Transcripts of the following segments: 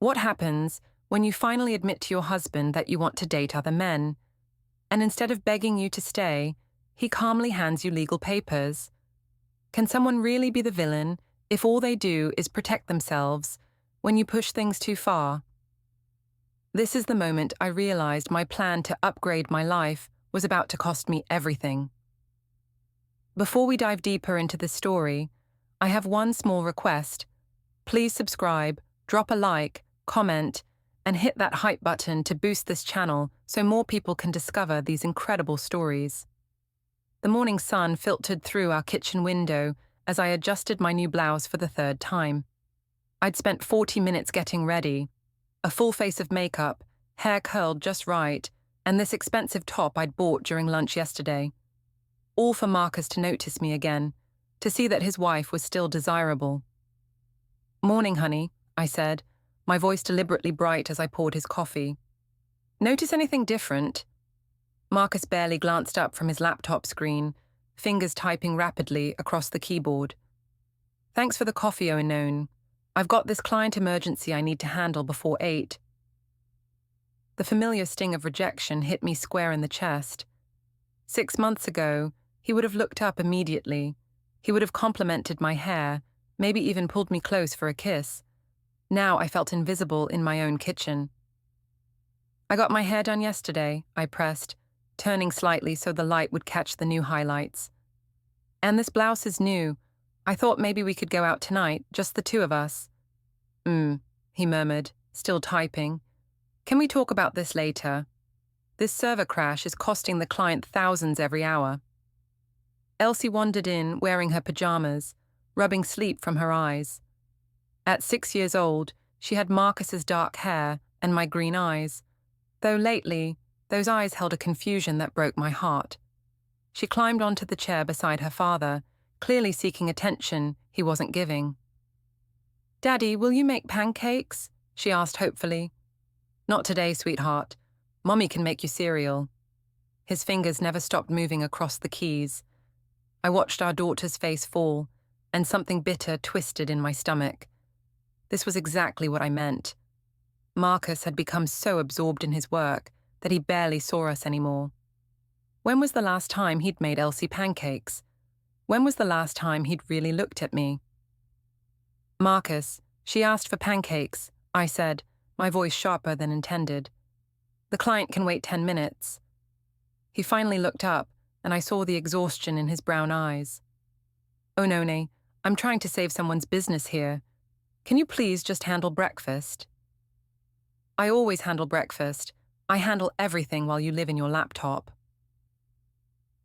What happens when you finally admit to your husband that you want to date other men, and instead of begging you to stay, he calmly hands you legal papers? Can someone really be the villain if all they do is protect themselves when you push things too far? This is the moment I realized my plan to upgrade my life was about to cost me everything. Before we dive deeper into this story, I have one small request. Please subscribe, drop a like, comment, and hit that hype button to boost this channel so more people can discover these incredible stories. The morning sun filtered through our kitchen window as I adjusted my new blouse for the third time. I'd spent 40 minutes getting ready, a full face of makeup, hair curled just right, and this expensive top I'd bought during lunch yesterday. All for Marcus to notice me again, to see that his wife was still desirable. "Morning, honey," I said, my voice deliberately bright as I poured his coffee. "Notice anything different?" Marcus barely glanced up from his laptop screen, fingers typing rapidly across the keyboard. "Thanks for the coffee, Oenone. I've got this client emergency I need to handle before 8. The familiar sting of rejection hit me square in the chest. 6 months ago, he would have looked up immediately. He would have complimented my hair, maybe even pulled me close for a kiss. Now I felt invisible in my own kitchen. "I got my hair done yesterday," I pressed, turning slightly so the light would catch the new highlights. "And this blouse is new. I thought maybe we could go out tonight, just the two of us." He murmured, still typing. "Can we talk about this later? This server crash is costing the client thousands every hour." Elsie wandered in wearing her pajamas, rubbing sleep from her eyes. At 6 years old, she had Marcus's dark hair and my green eyes, though lately, those eyes held a confusion that broke my heart. She climbed onto the chair beside her father, clearly seeking attention he wasn't giving. "Daddy, will you make pancakes?" she asked hopefully. "Not today, sweetheart. Mommy can make you cereal." His fingers never stopped moving across the keys. I watched our daughter's face fall, and something bitter twisted in my stomach. This was exactly what I meant. Marcus had become so absorbed in his work that he barely saw us anymore. When was the last time he'd made Elsie pancakes? When was the last time he'd really looked at me? "Marcus, she asked for pancakes," I said, my voice sharper than intended. "The client can wait 10 minutes. He finally looked up, and I saw the exhaustion in his brown eyes. "Oenone, I'm trying to save someone's business here. Can you please just handle breakfast?" "I always handle breakfast. I handle everything while you live in your laptop."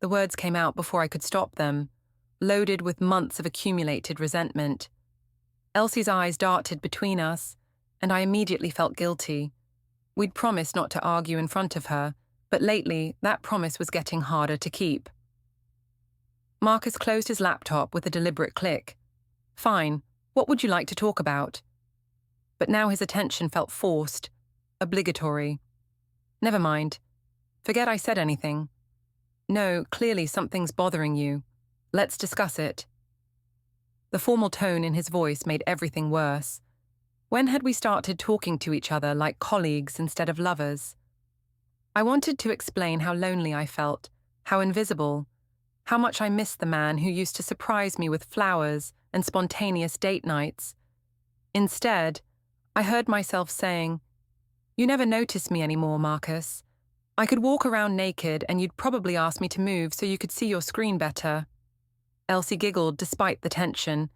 The words came out before I could stop them, loaded with months of accumulated resentment. Elsie's eyes darted between us, and I immediately felt guilty. We'd promised not to argue in front of her, but lately that promise was getting harder to keep. Marcus closed his laptop with a deliberate click. "Fine, what would you like to talk about?" But now his attention felt forced, obligatory. "Never mind. Forget I said anything. No, clearly something's bothering you. Let's discuss it." The formal tone in his voice made everything worse. When had we started talking to each other like colleagues instead of lovers? I wanted to explain how lonely I felt, how invisible, how much I missed the man who used to surprise me with flowers and spontaneous date nights. Instead, I heard myself saying, "You never notice me anymore, Marcus. I could walk around naked and you'd probably ask me to move so you could see your screen better." Elsie giggled despite the tension,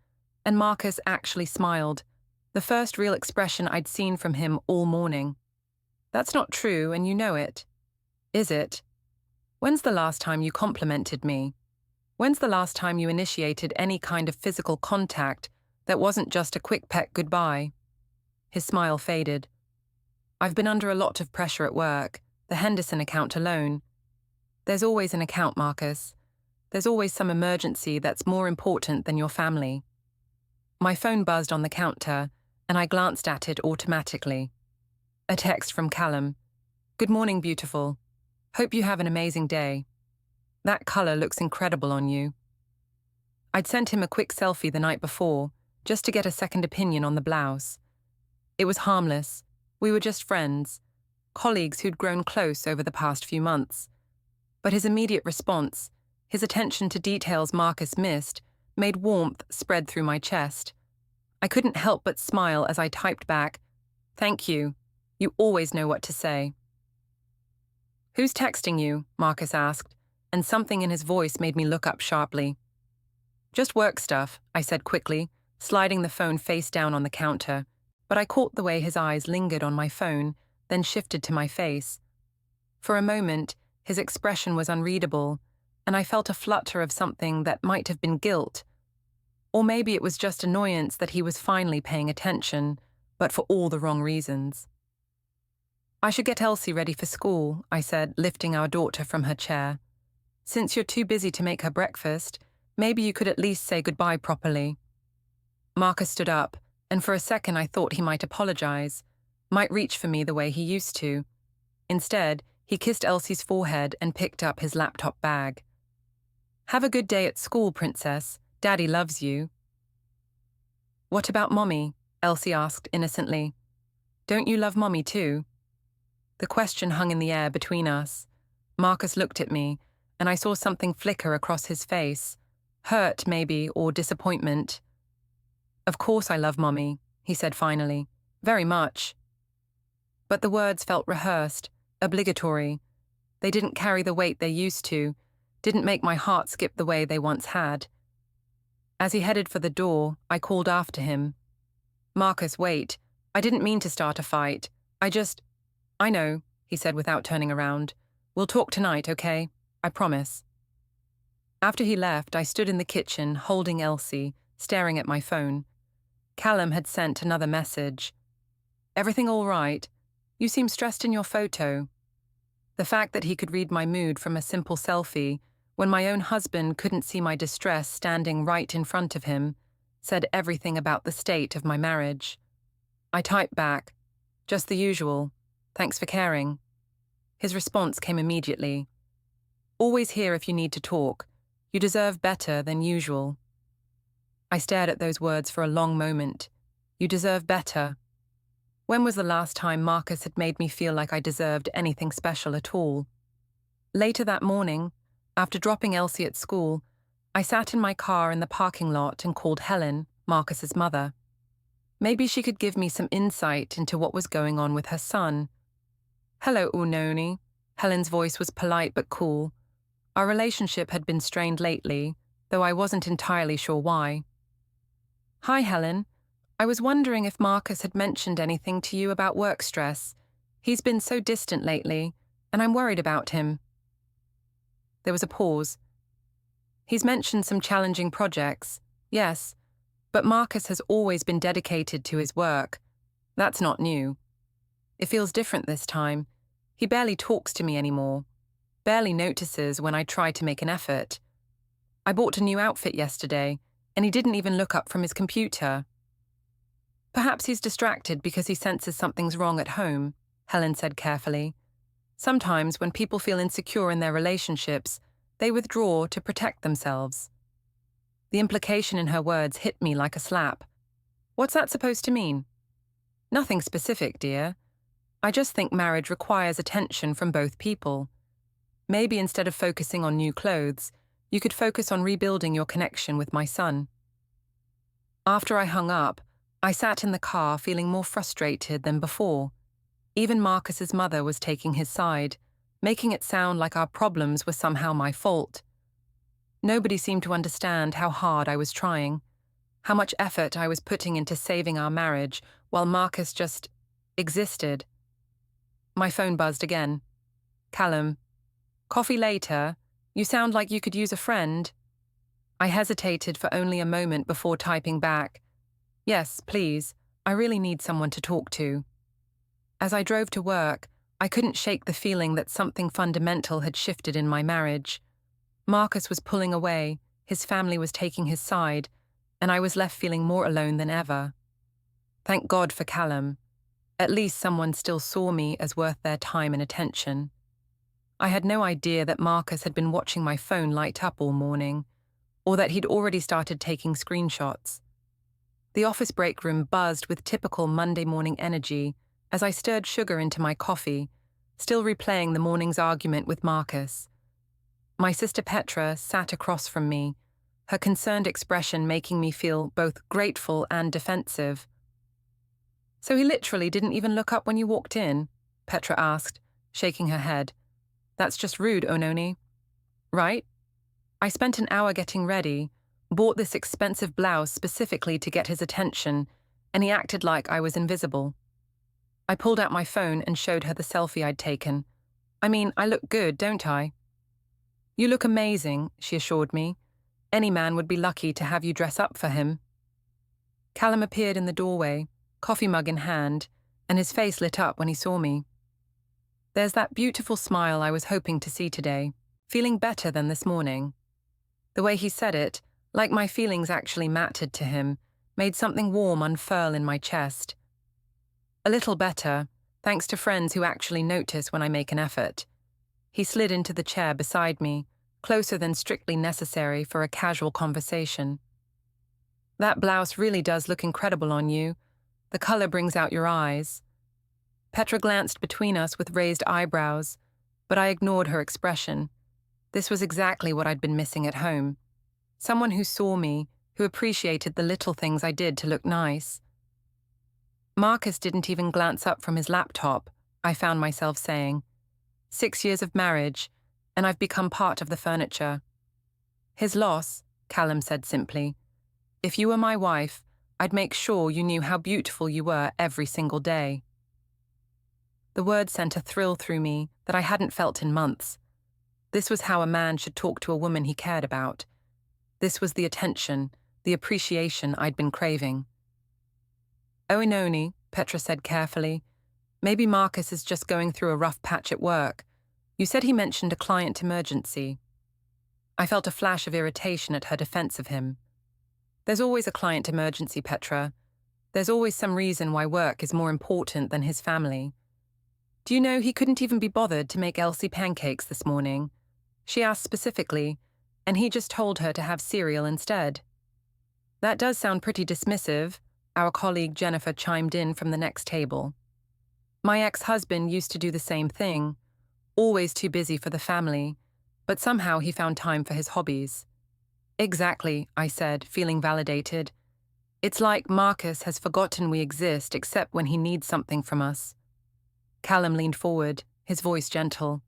and Marcus actually smiled, the first real expression I'd seen from him all morning. "That's not true, and you know it. Is it? When's the last time you complimented me? When's the last time you initiated any kind of physical contact that wasn't just a quick pet goodbye?" His smile faded. "I've been under a lot of pressure at work, the Henderson account alone. There's always an account, Marcus. There's always some emergency that's more important than your family." My phone buzzed on the counter, and I glanced at it automatically. A text from Callum. "Good morning, beautiful. Hope you have an amazing day. That color looks incredible on you." I'd sent him a quick selfie the night before, just to get a second opinion on the blouse. It was harmless. We were just friends, colleagues who'd grown close over the past few months. But his immediate response, his attention to details Marcus missed, made warmth spread through my chest. I couldn't help but smile as I typed back, "Thank you. You always know what to say." "Who's texting you?" Marcus asked, and something in his voice made me look up sharply. "Just work stuff," I said quickly, sliding the phone face down on the counter, but I caught the way his eyes lingered on my phone, then shifted to my face. For a moment, his expression was unreadable, and I felt a flutter of something that might have been guilt. Or maybe it was just annoyance that he was finally paying attention, but for all the wrong reasons. "I should get Elsie ready for school," I said, lifting our daughter from her chair. "Since you're too busy to make her breakfast, maybe you could at least say goodbye properly." Marcus stood up, and for a second I thought he might apologize, might reach for me the way he used to. Instead, he kissed Elsie's forehead and picked up his laptop bag. "Have a good day at school, Princess. Daddy loves you." "What about Mommy?" Elsie asked innocently. "Don't you love Mommy too?" The question hung in the air between us. Marcus looked at me, and I saw something flicker across his face. Hurt, maybe, or disappointment. "Of course I love Mommy," he said finally. "Very much." But the words felt rehearsed, obligatory. They didn't carry the weight they used to, didn't make my heart skip the way they once had. As he headed for the door, I called after him. "Marcus, wait. I didn't mean to start a fight. I know," he said without turning around. "We'll talk tonight, okay? I promise." After he left, I stood in the kitchen, holding Elsie, staring at my phone. Callum had sent another message. "Everything all right? You seem stressed in your photo." The fact that he could read my mood from a simple selfie, when my own husband couldn't see my distress standing right in front of him, said everything about the state of my marriage. I typed back, "Just the usual. Thanks for caring." His response came immediately. "Always here if you need to talk. You deserve better than usual." I stared at those words for a long moment. You deserve better. When was the last time Marcus had made me feel like I deserved anything special at all? Later that morning, after dropping Elsie at school, I sat in my car in the parking lot and called Helen, Marcus's mother. Maybe she could give me some insight into what was going on with her son. "Hello, Oenone." Helen's voice was polite but cool. Our relationship had been strained lately, though I wasn't entirely sure why. "Hi, Helen. I was wondering if Marcus had mentioned anything to you about work stress. He's been so distant lately, and I'm worried about him." There was a pause. "He's mentioned some challenging projects, yes, but Marcus has always been dedicated to his work. That's not new. It feels different this time. He barely talks to me anymore, barely notices when I try to make an effort. I bought a new outfit yesterday, and he didn't even look up from his computer." "Perhaps he's distracted because he senses something's wrong at home," Helen said carefully. "Sometimes when people feel insecure in their relationships, they withdraw to protect themselves." The implication in her words hit me like a slap. "What's that supposed to mean?" "Nothing specific, dear. I just think marriage requires attention from both people. Maybe instead of focusing on new clothes, you could focus on rebuilding your connection with my son." After I hung up, I sat in the car feeling more frustrated than before. Even Marcus's mother was taking his side, making it sound like our problems were somehow my fault. Nobody seemed to understand how hard I was trying, how much effort I was putting into saving our marriage while Marcus just existed. My phone buzzed again. "Callum. Coffee later? You sound like you could use a friend." I hesitated for only a moment before typing back, "Yes, please. I really need someone to talk to." As I drove to work, I couldn't shake the feeling that something fundamental had shifted in my marriage. Marcus was pulling away, his family was taking his side, and I was left feeling more alone than ever. Thank God for Callum. At least someone still saw me as worth their time and attention. I had no idea that Marcus had been watching my phone light up all morning, or that he'd already started taking screenshots. The office break room buzzed with typical Monday morning energy as I stirred sugar into my coffee, still replaying the morning's argument with Marcus. My sister Petra sat across from me, her concerned expression making me feel both grateful and defensive. "So he literally didn't even look up when you walked in?" Petra asked, shaking her head. "That's just rude, Oenone. Right? I spent an hour getting ready, bought this expensive blouse specifically to get his attention, and he acted like I was invisible." I pulled out my phone and showed her the selfie I'd taken. "I mean, I look good, don't I?" "You look amazing," she assured me. "Any man would be lucky to have you dress up for him." Callum appeared in the doorway, coffee mug in hand, and his face lit up when he saw me. There's that beautiful smile I was hoping to see today, feeling better than this morning. The way he said it, like my feelings actually mattered to him, made something warm unfurl in my chest. A little better, thanks to friends who actually notice when I make an effort. He slid into the chair beside me, closer than strictly necessary for a casual conversation. "That blouse really does look incredible on you. The color brings out your eyes." Petra glanced between us with raised eyebrows, but I ignored her expression. This was exactly what I'd been missing at home. Someone who saw me, who appreciated the little things I did to look nice. Marcus didn't even glance up from his laptop, I found myself saying. 6 years of marriage, and I've become part of the furniture. "His loss," Callum said simply. "If you were my wife, I'd make sure you knew how beautiful you were every single day." The word sent a thrill through me that I hadn't felt in months. This was how a man should talk to a woman he cared about. This was the attention, the appreciation I'd been craving. "Oenone," Petra said carefully. "Maybe Marcus is just going through a rough patch at work. You said he mentioned a client emergency." I felt a flash of irritation at her defense of him. "There's always a client emergency, Petra. There's always some reason why work is more important than his family. Do you know he couldn't even be bothered to make Elsie pancakes this morning? She asked specifically, and he just told her to have cereal instead." "That does sound pretty dismissive," our colleague Jennifer chimed in from the next table. "My ex-husband used to do the same thing, always too busy for the family, but somehow he found time for his hobbies." "Exactly," I said, feeling validated. "It's like Marcus has forgotten we exist except when he needs something from us." Callum leaned forward, his voice gentle.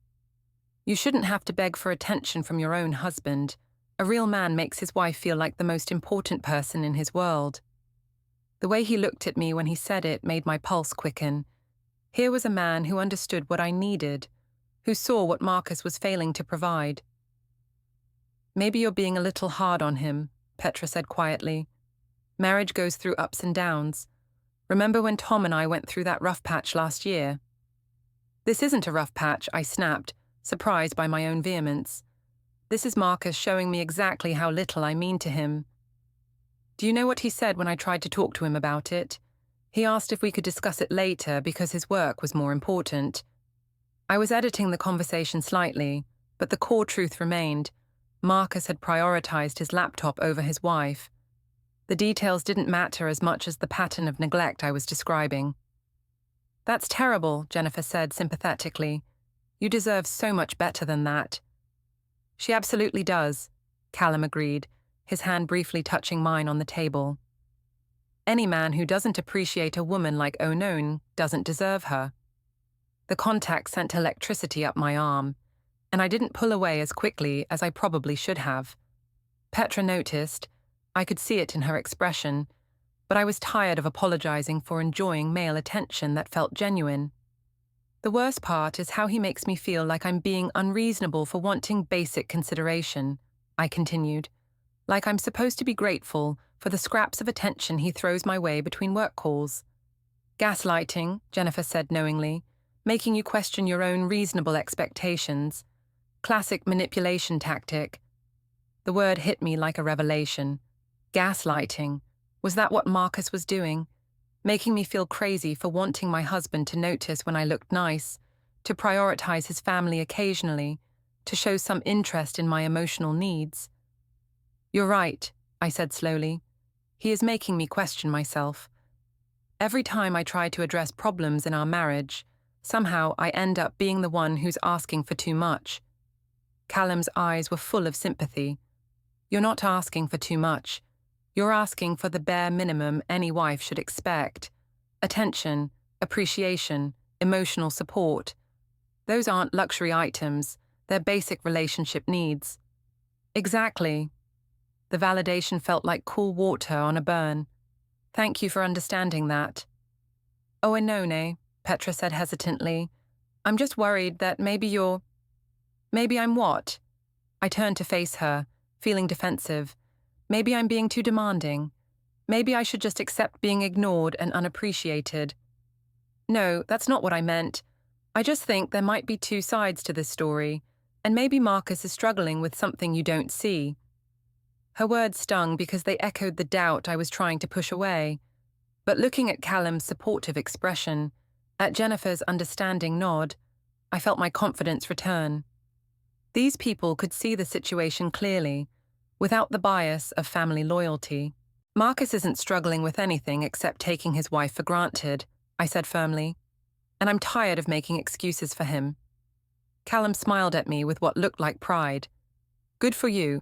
"You shouldn't have to beg for attention from your own husband. A real man makes his wife feel like the most important person in his world." The way he looked at me when he said it made my pulse quicken. Here was a man who understood what I needed, who saw what Marcus was failing to provide. "Maybe you're being a little hard on him," Petra said quietly. "Marriage goes through ups and downs. Remember when Tom and I went through that rough patch last year?" "This isn't a rough patch," I snapped, surprised by my own vehemence. "This is Marcus showing me exactly how little I mean to him." "Do you know what he said when I tried to talk to him about it? He asked if we could discuss it later because his work was more important." I was editing the conversation slightly, but the core truth remained. Marcus had prioritized his laptop over his wife. The details didn't matter as much as the pattern of neglect I was describing. "That's terrible," Jennifer said sympathetically. "You deserve so much better than that." "She absolutely does," Callum agreed, his hand briefly touching mine on the table. "Any man who doesn't appreciate a woman like Oenone doesn't deserve her." The contact sent electricity up my arm, and I didn't pull away as quickly as I probably should have. Petra noticed. I could see it in her expression, but I was tired of apologizing for enjoying male attention that felt genuine. "The worst part is how he makes me feel like I'm being unreasonable for wanting basic consideration," I continued. "Like I'm supposed to be grateful for the scraps of attention he throws my way between work calls." "Gaslighting," Jennifer said knowingly, "making you question your own reasonable expectations. Classic manipulation tactic." The word hit me like a revelation. Gaslighting. Was that what Marcus was doing? Making me feel crazy for wanting my husband to notice when I looked nice, to prioritize his family occasionally, to show some interest in my emotional needs. "You're right," I said slowly. He is making me question myself. Every time I try to address problems in our marriage, somehow I end up being the one who's asking for too much. Callum's eyes were full of sympathy. You're not asking for too much. You're asking for the bare minimum any wife should expect. Attention, appreciation, emotional support. Those aren't luxury items, they're basic relationship needs. Exactly. The validation felt like cool water on a burn. Thank you for understanding that. Oenone, Petra said hesitantly. I'm just worried that maybe I'm what? I turned to face her, feeling defensive. Maybe I'm being too demanding. Maybe I should just accept being ignored and unappreciated. No, that's not what I meant. I just think there might be two sides to this story, and maybe Marcus is struggling with something you don't see. Her words stung because they echoed the doubt I was trying to push away. But looking at Callum's supportive expression, at Jennifer's understanding nod, I felt my confidence return. These people could see the situation clearly, without the bias of family loyalty. Marcus isn't struggling with anything except taking his wife for granted, I said firmly, and I'm tired of making excuses for him. Callum smiled at me with what looked like pride. Good for you.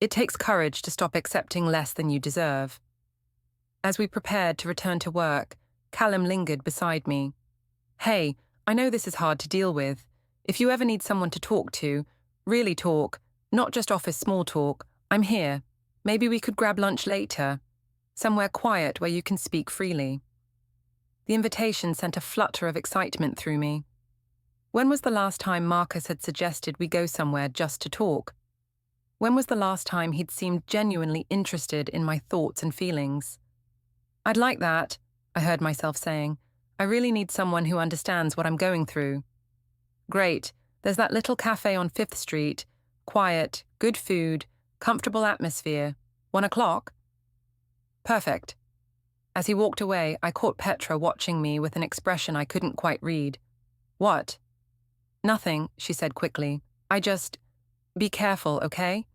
It takes courage to stop accepting less than you deserve. As we prepared to return to work, Callum lingered beside me. Hey, I know this is hard to deal with. If you ever need someone to talk to, really talk, not just office small talk, I'm here. Maybe we could grab lunch later. Somewhere quiet where you can speak freely. The invitation sent a flutter of excitement through me. When was the last time Marcus had suggested we go somewhere just to talk? When was the last time he'd seemed genuinely interested in my thoughts and feelings? I'd like that, I heard myself saying. I really need someone who understands what I'm going through. Great, there's that little cafe on 5th Street. Quiet, good food, comfortable atmosphere. 1 o'clock? Perfect. As he walked away, I caught Petra watching me with an expression I couldn't quite read. What? Nothing, she said quickly. Be careful, okay?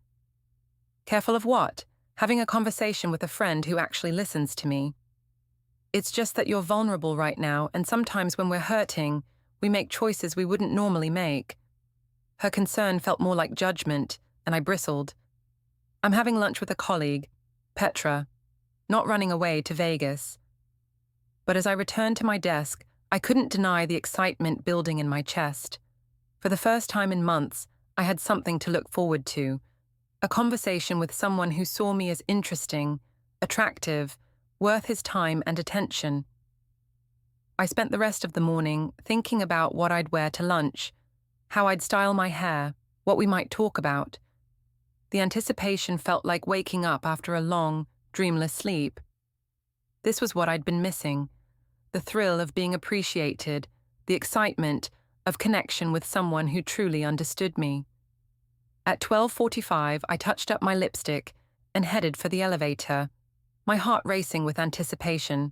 Careful of what? Having a conversation with a friend who actually listens to me. It's just that you're vulnerable right now, and sometimes when we're hurting, we make choices we wouldn't normally make. Her concern felt more like judgment, and I bristled. I'm having lunch with a colleague, Petra, not running away to Vegas. But as I returned to my desk, I couldn't deny the excitement building in my chest. For the first time in months, I had something to look forward to, a conversation with someone who saw me as interesting, attractive, worth his time and attention. I spent the rest of the morning thinking about what I'd wear to lunch, how I'd style my hair, what we might talk about. The anticipation felt like waking up after a long, dreamless sleep. This was what I'd been missing, the thrill of being appreciated, the excitement of connection with someone who truly understood me. At 12:45, I touched up my lipstick and headed for the elevator, my heart racing with anticipation.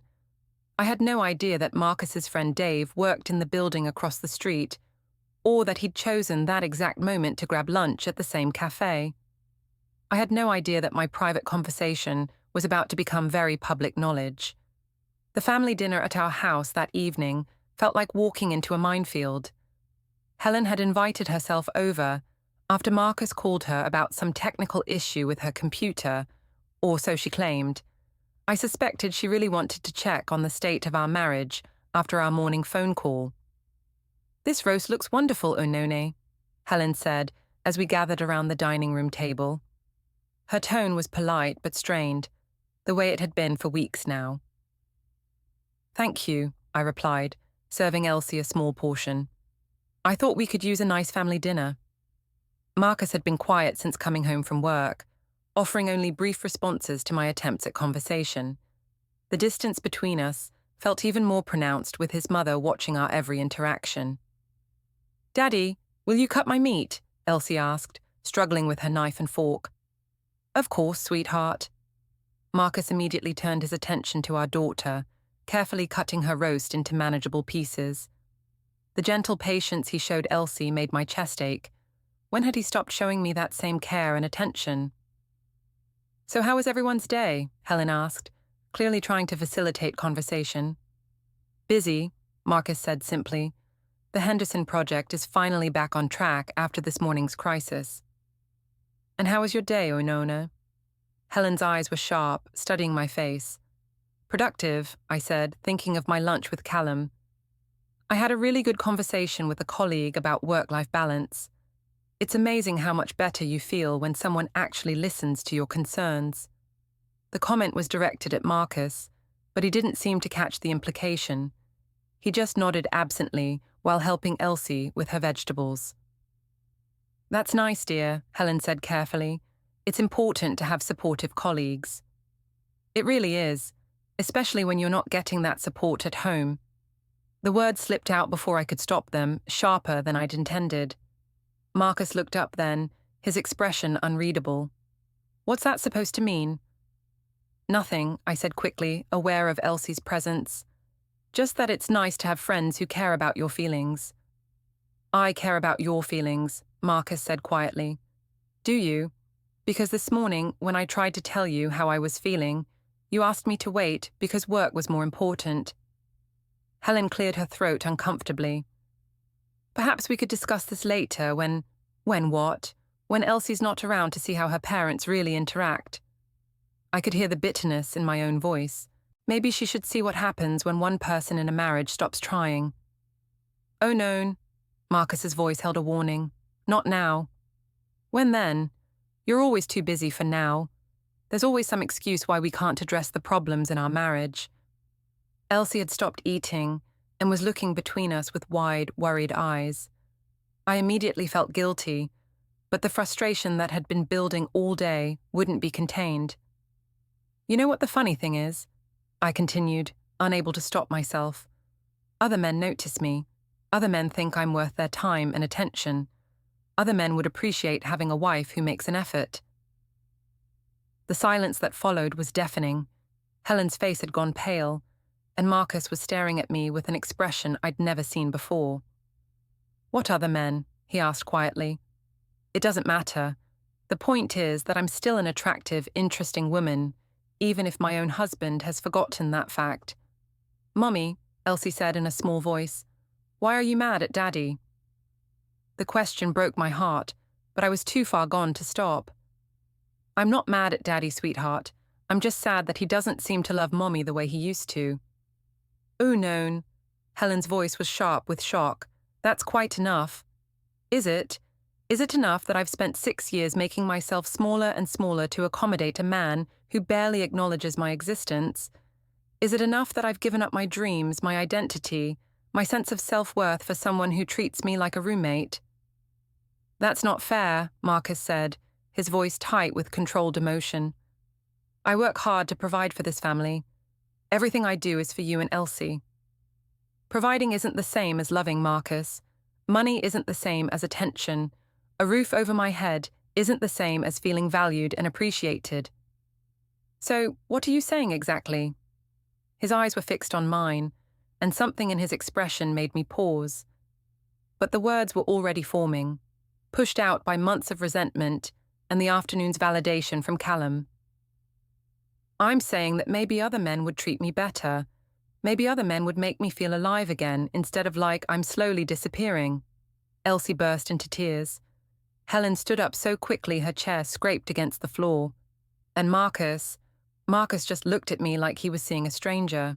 I had no idea that Marcus's friend Dave worked in the building across the street, or that he'd chosen that exact moment to grab lunch at the same cafe. I had no idea that my private conversation was about to become very public knowledge. The family dinner at our house that evening felt like walking into a minefield. Helen had invited herself over after Marcus called her about some technical issue with her computer, or so she claimed. I suspected she really wanted to check on the state of our marriage after our morning phone call. This roast looks wonderful, Oenone, Helen said as we gathered around the dining room table. Her tone was polite but strained, the way it had been for weeks now. Thank you, I replied, serving Elsie a small portion. I thought we could use a nice family dinner. Marcus had been quiet since coming home from work, offering only brief responses to my attempts at conversation. The distance between us felt even more pronounced with his mother watching our every interaction. Daddy, will you cut my meat? Elsie asked, struggling with her knife and fork. Of course, sweetheart. Marcus immediately turned his attention to our daughter, carefully cutting her roast into manageable pieces. The gentle patience he showed Elsie made my chest ache. When had he stopped showing me that same care and attention? So how was everyone's day? Helen asked, clearly trying to facilitate conversation. Busy, Marcus said simply. The Henderson project is finally back on track after this morning's crisis. And how was your day, Oenone? Helen's eyes were sharp, studying my face. Productive, I said, thinking of my lunch with Callum. I had a really good conversation with a colleague about work-life balance. It's amazing how much better you feel when someone actually listens to your concerns. The comment was directed at Marcus, but he didn't seem to catch the implication. He just nodded absently while helping Elsie with her vegetables. That's nice, dear, Helen said carefully. It's important to have supportive colleagues. It really is, especially when you're not getting that support at home. The words slipped out before I could stop them, sharper than I'd intended. Marcus looked up then, his expression unreadable. What's that supposed to mean? Nothing, I said quickly, aware of Elsie's presence. Just that it's nice to have friends who care about your feelings. I care about your feelings, Marcus said quietly. Do you? Because this morning, when I tried to tell you how I was feeling, you asked me to wait because work was more important. Helen cleared her throat uncomfortably. Perhaps we could discuss this later when what? When Elsie's not around to see how her parents really interact. I could hear the bitterness in my own voice. Maybe she should see what happens when one person in a marriage stops trying. Oh no, Marcus's voice held a warning. Not now. When then? You're always too busy for now. There's always some excuse why we can't address the problems in our marriage. Elsie had stopped eating and was looking between us with wide, worried eyes. I immediately felt guilty, but the frustration that had been building all day wouldn't be contained. You know what the funny thing is? I continued, unable to stop myself. Other men notice me. Other men think I'm worth their time and attention. Other men would appreciate having a wife who makes an effort. The silence that followed was deafening. Helen's face had gone pale, and Marcus was staring at me with an expression I'd never seen before. What other men? He asked quietly. It doesn't matter. The point is that I'm still an attractive, interesting woman, even if my own husband has forgotten that fact. Mummy, Elsie said in a small voice, why are you mad at Daddy? The question broke my heart, but I was too far gone to stop. I'm not mad at Daddy, sweetheart. I'm just sad that he doesn't seem to love Mommy the way he used to. Oh no, Helen's voice was sharp with shock. That's quite enough. Is it? Is it enough that I've spent 6 years making myself smaller and smaller to accommodate a man who barely acknowledges my existence? Is it enough that I've given up my dreams, my identity, my sense of self-worth for someone who treats me like a roommate? That's not fair, Marcus said, his voice tight with controlled emotion. I work hard to provide for this family. Everything I do is for you and Elsie. Providing isn't the same as loving, Marcus. Money isn't the same as attention. A roof over my head isn't the same as feeling valued and appreciated. So, what are you saying exactly? His eyes were fixed on mine, and something in his expression made me pause. But the words were already forming, pushed out by months of resentment and the afternoon's validation from Callum. I'm saying that maybe other men would treat me better. Maybe other men would make me feel alive again instead of like I'm slowly disappearing. Elsie burst into tears. Helen stood up so quickly her chair scraped against the floor. And Marcus just looked at me like he was seeing a stranger.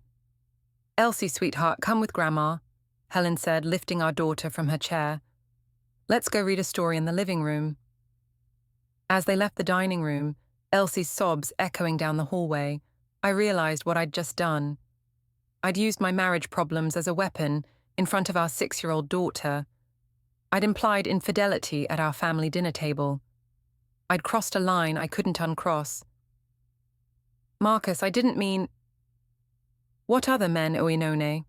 Elsie, sweetheart, come with Grandma, Helen said, lifting our daughter from her chair. Let's go read a story in the living room. As they left the dining room, Elsie's sobs echoing down the hallway, I realized what I'd just done. I'd used my marriage problems as a weapon in front of our 6-year-old daughter. I'd implied infidelity at our family dinner table. I'd crossed a line I couldn't uncross. Marcus, I didn't mean... What other men, Oenone?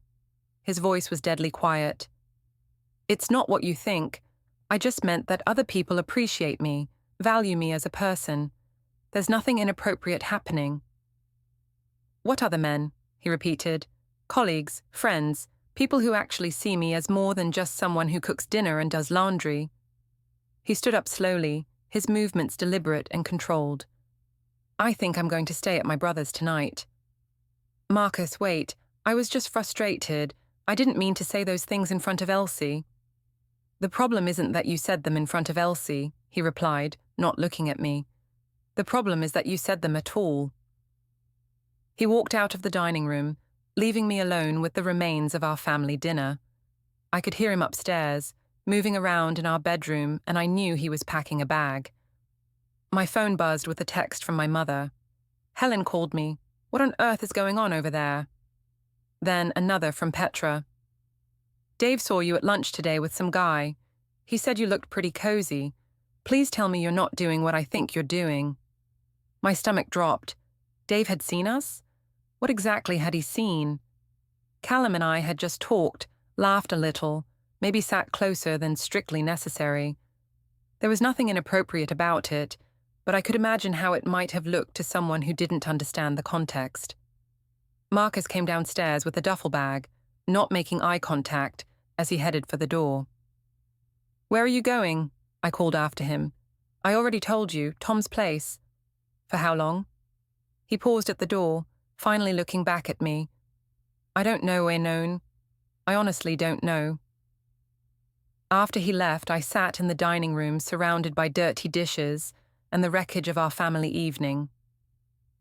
His voice was deadly quiet. It's not what you think. I just meant that other people appreciate me, value me as a person. There's nothing inappropriate happening. What other men? He repeated. Colleagues, friends, people who actually see me as more than just someone who cooks dinner and does laundry. He stood up slowly, his movements deliberate and controlled. I think I'm going to stay at my brother's tonight. Marcus, wait. I was just frustrated. I didn't mean to say those things in front of Elsie. The problem isn't that you said them in front of Elsie, he replied, not looking at me. The problem is that you said them at all. He walked out of the dining room, leaving me alone with the remains of our family dinner. I could hear him upstairs, moving around in our bedroom, and I knew he was packing a bag. My phone buzzed with a text from my mother. Helen called me. What on earth is going on over there? Then another from Petra. Dave saw you at lunch today with some guy. He said you looked pretty cozy. Please tell me you're not doing what I think you're doing. My stomach dropped. Dave had seen us? What exactly had he seen? Callum and I had just talked, laughed a little, maybe sat closer than strictly necessary. There was nothing inappropriate about it, but I could imagine how it might have looked to someone who didn't understand the context. Marcus came downstairs with a duffel bag, not making eye contact as he headed for the door. Where are you going? I called after him. I already told you, Tom's place. For how long? He paused at the door, finally looking back at me. I don't know, Oenone. I honestly don't know. After he left, I sat in the dining room surrounded by dirty dishes and the wreckage of our family evening.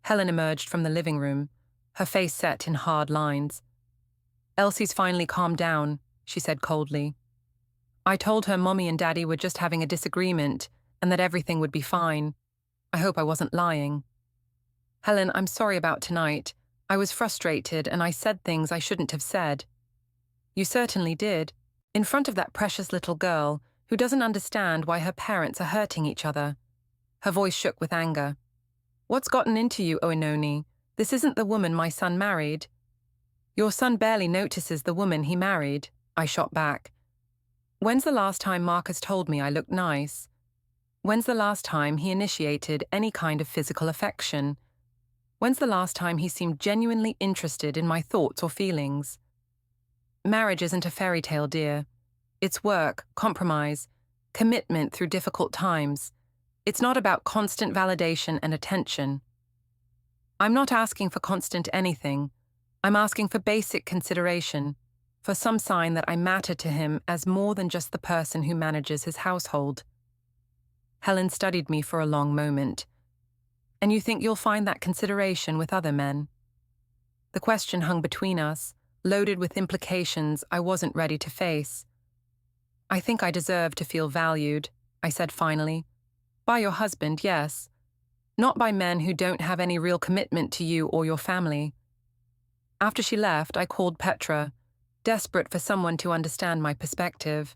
Helen emerged from the living room, her face set in hard lines. Elsie's finally calmed down, she said coldly. I told her Mommy and Daddy were just having a disagreement and that everything would be fine. I hope I wasn't lying. Helen, I'm sorry about tonight. I was frustrated and I said things I shouldn't have said. You certainly did, in front of that precious little girl who doesn't understand why her parents are hurting each other. Her voice shook with anger. What's gotten into you, Oenone? This isn't the woman my son married. Your son barely notices the woman he married, I shot back. When's the last time Marcus told me I looked nice? When's the last time he initiated any kind of physical affection? When's the last time he seemed genuinely interested in my thoughts or feelings? Marriage isn't a fairy tale, dear. It's work, compromise, commitment through difficult times. It's not about constant validation and attention. I'm not asking for constant anything. I'm asking for basic consideration, for some sign that I matter to him as more than just the person who manages his household. Helen studied me for a long moment. And you think you'll find that consideration with other men? The question hung between us, loaded with implications I wasn't ready to face. I think I deserve to feel valued, I said finally. By your husband, yes. Not by men who don't have any real commitment to you or your family. After she left, I called Petra, desperate for someone to understand my perspective.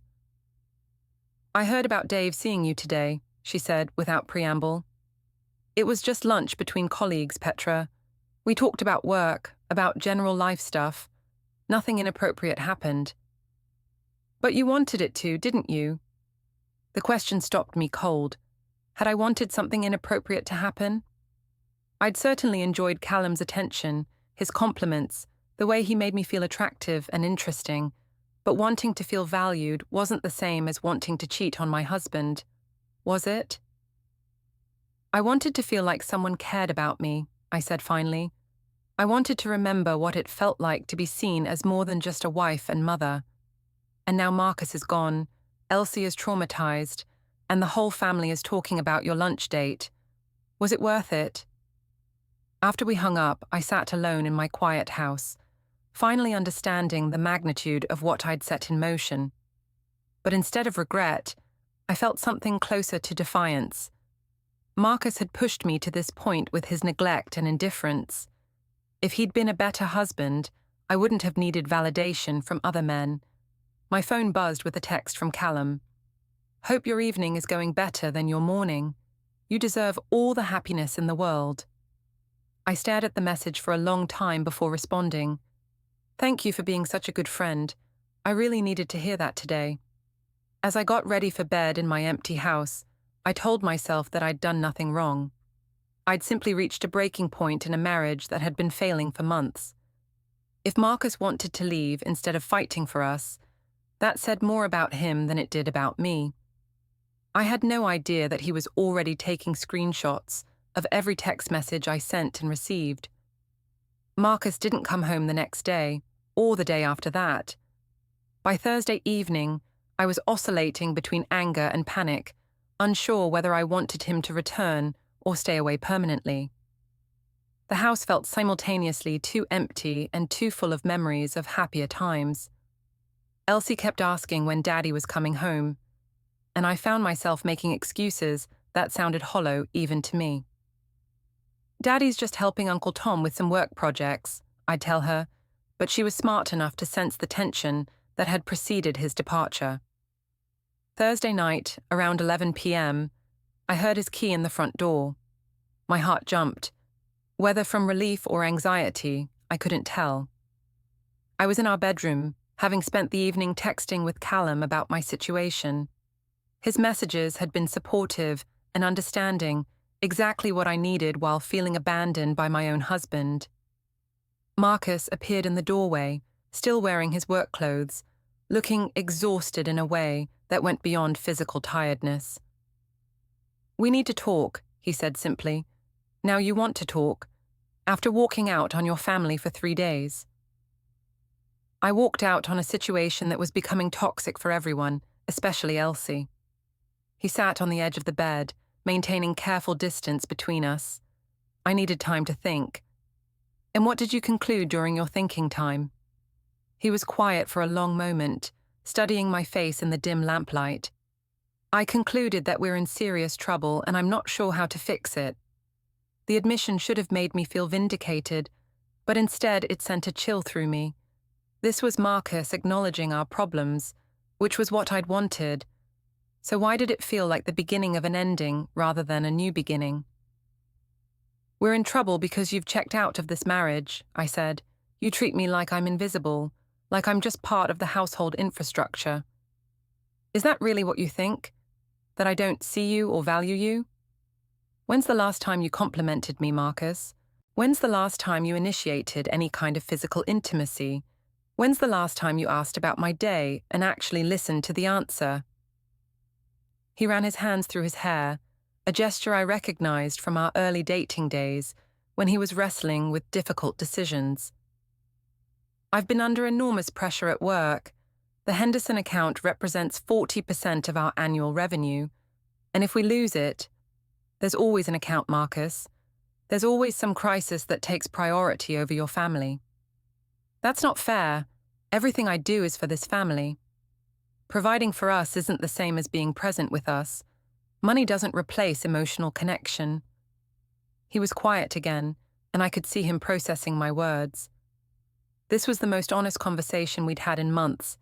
I heard about Dave seeing you today, she said without preamble. It was just lunch between colleagues, Petra. We talked about work, about general life stuff. Nothing inappropriate happened. But you wanted it to, didn't you? The question stopped me cold. Had I wanted something inappropriate to happen? I'd certainly enjoyed Callum's attention, his compliments, the way he made me feel attractive and interesting, but wanting to feel valued wasn't the same as wanting to cheat on my husband. Was it? I wanted to feel like someone cared about me, I said finally. I wanted to remember what it felt like to be seen as more than just a wife and mother. And now Marcus is gone, Elsie is traumatized, and the whole family is talking about your lunch date. Was it worth it? After we hung up, I sat alone in my quiet house, finally understanding the magnitude of what I'd set in motion. But instead of regret, I felt something closer to defiance. Marcus had pushed me to this point with his neglect and indifference. If he'd been a better husband, I wouldn't have needed validation from other men. My phone buzzed with a text from Callum. Hope your evening is going better than your morning. You deserve all the happiness in the world. I stared at the message for a long time before responding. Thank you for being such a good friend. I really needed to hear that today. As I got ready for bed in my empty house, I told myself that I'd done nothing wrong. I'd simply reached a breaking point in a marriage that had been failing for months. If Marcus wanted to leave instead of fighting for us, that said more about him than it did about me. I had no idea that he was already taking screenshots, of every text message I sent and received. Marcus didn't come home the next day, or the day after that. By Thursday evening, I was oscillating between anger and panic, unsure whether I wanted him to return or stay away permanently. The house felt simultaneously too empty and too full of memories of happier times. Elsie kept asking when Daddy was coming home, and I found myself making excuses that sounded hollow even to me. Daddy's just helping Uncle Tom with some work projects, I'd tell her, but she was smart enough to sense the tension that had preceded his departure. Thursday night, around 11 p.m., I heard his key in the front door. My heart jumped. Whether from relief or anxiety, I couldn't tell. I was in our bedroom, having spent the evening texting with Callum about my situation. His messages had been supportive and understanding, exactly what I needed while feeling abandoned by my own husband. Marcus appeared in the doorway, still wearing his work clothes, looking exhausted in a way that went beyond physical tiredness. "We need to talk," he said simply. "Now you want to talk, after walking out on your family for 3 days." I walked out on a situation that was becoming toxic for everyone, especially Elsie. He sat on the edge of the bed, maintaining careful distance between us. I needed time to think. "And what did you conclude during your thinking time?" He was quiet for a long moment, studying my face in the dim lamplight. "I concluded that we're in serious trouble and I'm not sure how to fix it." The admission should have made me feel vindicated, but instead it sent a chill through me. This was Marcus acknowledging our problems, which was what I'd wanted. So why did it feel like the beginning of an ending rather than a new beginning? "We're in trouble because you've checked out of this marriage," I said. "You treat me like I'm invisible, like I'm just part of the household infrastructure." "Is that really what you think? That I don't see you or value you?" "When's the last time you complimented me, Marcus? When's the last time you initiated any kind of physical intimacy? When's the last time you asked about my day and actually listened to the answer?" He ran his hands through his hair, a gesture I recognized from our early dating days when he was wrestling with difficult decisions. "I've been under enormous pressure at work. The Henderson account represents 40% of our annual revenue, and if we lose it, there's always an account, Marcus. There's always some crisis that takes priority over your family." "That's not fair. Everything I do is for this family. Providing for us isn't the same as being present with us. Money doesn't replace emotional connection." He was quiet again, and I could see him processing my words. This was the most honest conversation we'd had in months,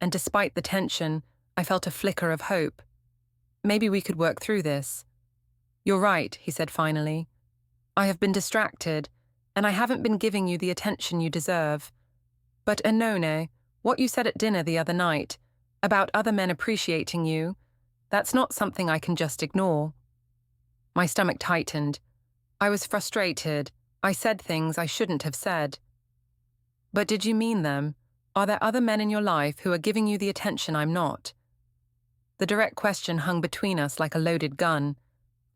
and despite the tension, I felt a flicker of hope. Maybe we could work through this. "You're right," he said finally. "I have been distracted, and I haven't been giving you the attention you deserve. But Oenone, what you said at dinner the other night, about other men appreciating you, that's not something I can just ignore." My stomach tightened. I was frustrated. I said things I shouldn't have said. "But did you mean them? Are there other men in your life who are giving you the attention I'm not?" The direct question hung between us like a loaded gun.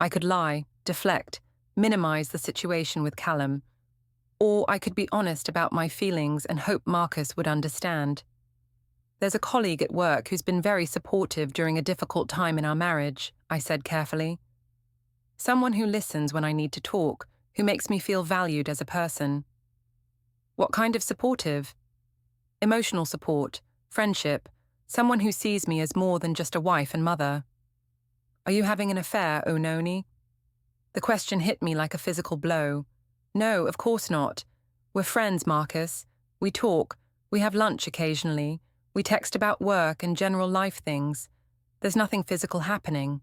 I could lie, deflect, minimize the situation with Callum. Or I could be honest about my feelings and hope Marcus would understand. "There's a colleague at work who's been very supportive during a difficult time in our marriage," I said carefully. "Someone who listens when I need to talk, who makes me feel valued as a person." "What kind of supportive?" "Emotional support, friendship, someone who sees me as more than just a wife and mother." "Are you having an affair, Oenone?" The question hit me like a physical blow. "No, of course not. We're friends, Marcus. We talk, we have lunch occasionally, we text about work and general life things. There's nothing physical happening."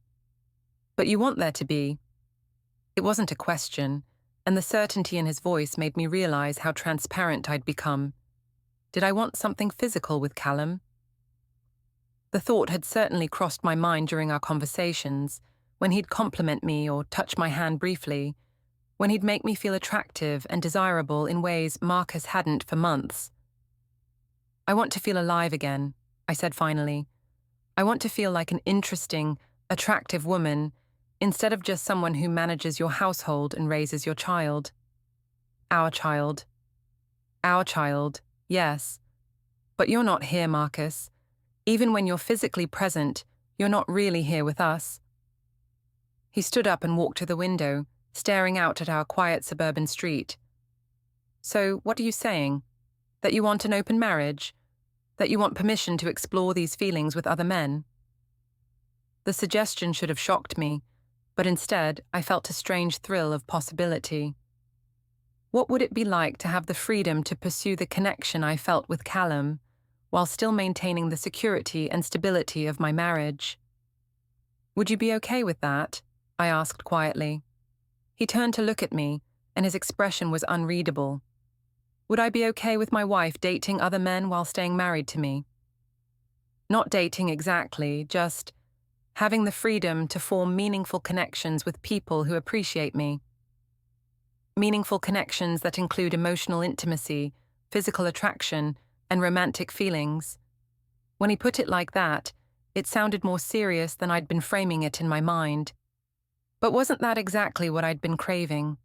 "But you want there to be." It wasn't a question, and the certainty in his voice made me realize how transparent I'd become. Did I want something physical with Callum? The thought had certainly crossed my mind during our conversations, when he'd compliment me or touch my hand briefly, when he'd make me feel attractive and desirable in ways Marcus hadn't for months. "I want to feel alive again," I said finally. "I want to feel like an interesting, attractive woman, instead of just someone who manages your household and raises your child. Our child. Our child, yes. But you're not here, Marcus. Even when you're physically present, you're not really here with us. He stood up and walked to the window, staring out at our quiet suburban street. So, what are you saying? That you want an open marriage? That you want permission to explore these feelings with other men? The suggestion should have shocked me, but instead I felt a strange thrill of possibility. What would it be like to have the freedom to pursue the connection I felt with Callum, while still maintaining the security and stability of my marriage? Would you be okay with that? I asked quietly. He turned to look at me, and his expression was unreadable. Would I be okay with my wife dating other men while staying married to me? Not dating exactly, just having the freedom to form meaningful connections with people who appreciate me. Meaningful connections that include emotional intimacy, physical attraction, and romantic feelings. When he put it like that, it sounded more serious than I'd been framing it in my mind. But wasn't that exactly what I'd been craving?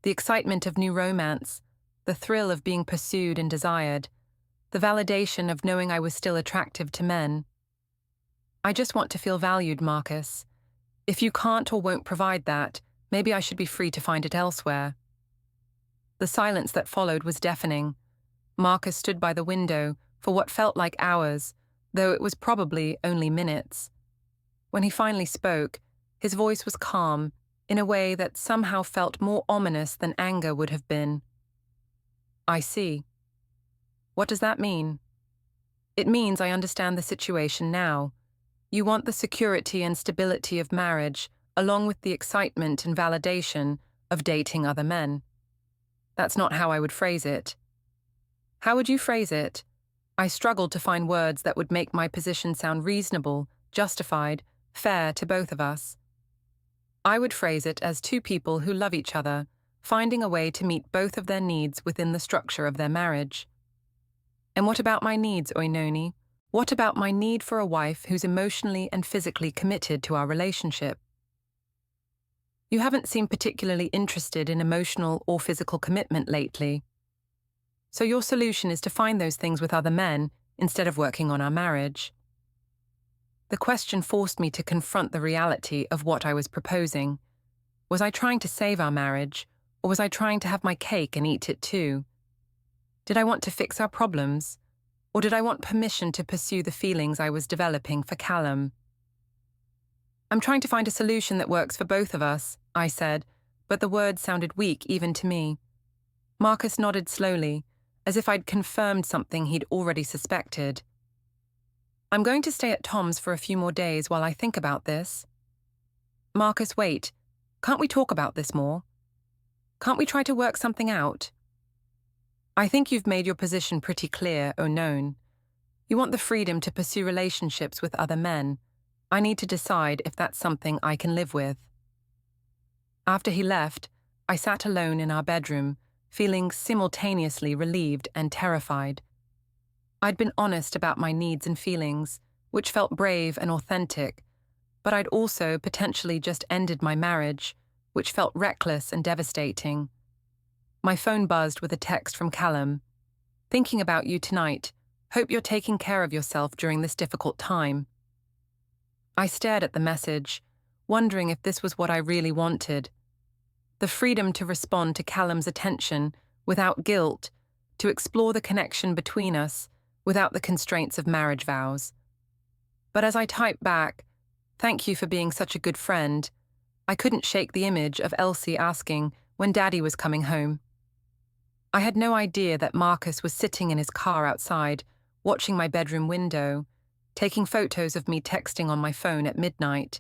The excitement of new romance, the thrill of being pursued and desired, the validation of knowing I was still attractive to men. I just want to feel valued, Marcus. If you can't or won't provide that, maybe I should be free to find it elsewhere. The silence that followed was deafening. Marcus stood by the window for what felt like hours, though it was probably only minutes. When he finally spoke, his voice was calm, in a way that somehow felt more ominous than anger would have been. I see. What does that mean? It means I understand the situation now. You want the security and stability of marriage, along with the excitement and validation of dating other men. That's not how I would phrase it. How would you phrase it? I struggled to find words that would make my position sound reasonable, justified, fair to both of us. I would phrase it as two people who love each other, finding a way to meet both of their needs within the structure of their marriage. And what about my needs, Oenone? What about my need for a wife who's emotionally and physically committed to our relationship? You haven't seemed particularly interested in emotional or physical commitment lately. So your solution is to find those things with other men instead of working on our marriage. The question forced me to confront the reality of what I was proposing. Was I trying to save our marriage, or was I trying to have my cake and eat it too? Did I want to fix our problems, or did I want permission to pursue the feelings I was developing for Callum? I'm trying to find a solution that works for both of us, I said, but the words sounded weak even to me. Marcus nodded slowly, as if I'd confirmed something he'd already suspected. I'm going to stay at Tom's for a few more days while I think about this. Marcus, wait. Can't we talk about this more? Can't we try to work something out? I think you've made your position pretty clear, Oenone. You want the freedom to pursue relationships with other men. I need to decide if that's something I can live with. After he left, I sat alone in our bedroom, feeling simultaneously relieved and terrified. I'd been honest about my needs and feelings, which felt brave and authentic, but I'd also potentially just ended my marriage, which felt reckless and devastating. My phone buzzed with a text from Callum. Thinking about you tonight. Hope you're taking care of yourself during this difficult time. I stared at the message, wondering if this was what I really wanted. The freedom to respond to Callum's attention without guilt, to explore the connection between us without the constraints of marriage vows. But as I typed back, "Thank you for being such a good friend," I couldn't shake the image of Elsie asking when Daddy was coming home. I had no idea that Marcus was sitting in his car outside, watching my bedroom window, taking photos of me texting on my phone at midnight.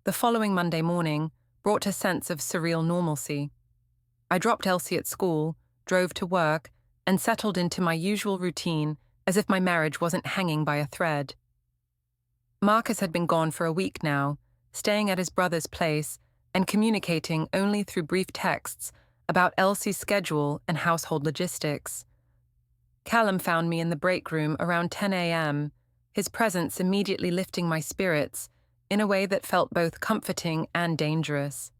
The following Monday morning brought a sense of surreal normalcy. I dropped Elsie at school, drove to work, and settled into my usual routine as if my marriage wasn't hanging by a thread. Marcus had been gone for a week now, staying at his brother's place and communicating only through brief texts about Elsie's schedule and household logistics. Callum found me in the break room around 10 a.m., his presence immediately lifting my spirits in a way that felt both comforting and dangerous.